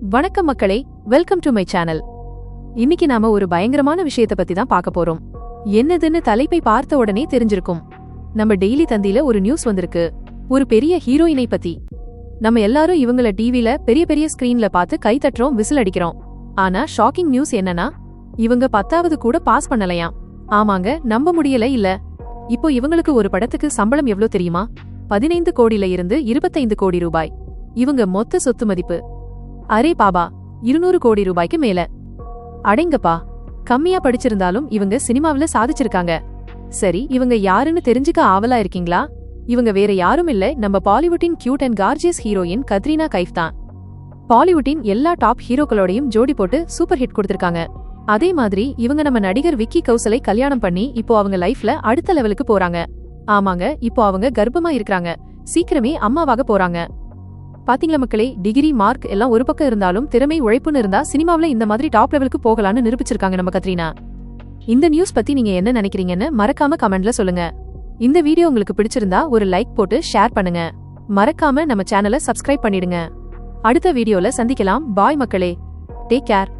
வணக்கம் மக்களே, welcome to my channel. இன்னைக்கு நாம ஒரு பயங்கரமான விஷயத்த பத்தி தான் பார்க்க போறோம். என்னதுன்னு தலைப்பை பார்த்த உடனே தெரிஞ்சிருக்கும். நம்ம டெய்லி தந்தியில ஒரு நியூஸ் வந்திருக்கு, ஒரு பெரிய ஹீரோயினை பத்தி. நம்ம எல்லாரும் இவங்கள டிவில பெரிய பெரிய ஸ்கிரீன்ல பார்த்து கை தட்டுறோம், விசில் அடிக்கிறோம். ஆனா ஷாக்கிங் நியூஸ் என்னன்னா, இவங்க 10வது கூட பாஸ் பண்ணலையாம். ஆமாங்க, நம்ப முடியல இல்ல. இப்போ இவங்களுக்கு ஒரு படத்துக்கு சம்பளம் எவ்வளவு தெரியுமா? 15 கோடியில இருந்து 25 கோடி ரூபாய். இவங்க மொத்த சொத்து மதிப்பு அரே பாபா 200 கோடி ரூபாய்க்கு மேல. அடேங்கப்பா, கம்மியா படிச்சிருந்தாலும் இவங்க சினிமாவில சாதிச்சிருக்காங்க. சரி, இவங்க யாருன்னு தெரிஞ்சுக்க ஆவலா இருக்கீங்களா? இவங்க வேற யாரும் இல்ல, நம்ம பாலிவுட்டின் cute and gorgeous heroine Katrina Kaif தான். பாலிவுட்டின் எல்லா டாப் ஹீரோக்களோடையும் ஜோடி போட்டு சூப்பர் ஹிட் கொடுத்திருக்காங்க. அதே மாதிரி இவங்க நம்ம நடிகர் விக்கி கௌசலை கல்யாணம் பண்ணி இப்போ அவங்க லைஃப்ல அடுத்த லெவலுக்கு போறாங்க. ஆமாங்க, இப்போ அவங்க கர்ப்பமா இருக்காங்க. சீக்கிரமே அம்மாவாக போறாங்க. பாத்தீங்களா மக்களே, டிகிரி மார்க் எல்லாம் ஒரு பக்கம் இருந்தாலும் திறமை உழைப்புன்னு இருந்தா சினிமாவில இந்த மாதிரி டாப் லெவலுக்கு போகலான்னு நிரூபிச்சிருக்காங்க நம்ம கத்ரீனா. இந்த நியூஸ் பத்தி நீங்க என்ன நினைக்கிறீங்கன்னு மறக்காம கமெண்ட்ல சொல்லுங்க. இந்த வீடியோ உங்களுக்கு பிடிச்சிருந்தா ஒரு லைக் போட்டு ஷேர் பண்ணுங்க. மறக்காம நம்ம சேனலை சப்ஸ்கிரைப் பண்ணிடுங்க. அடுத்த வீடியோல சந்திக்கலாம். பாய் மக்களே, டேக் கேர்.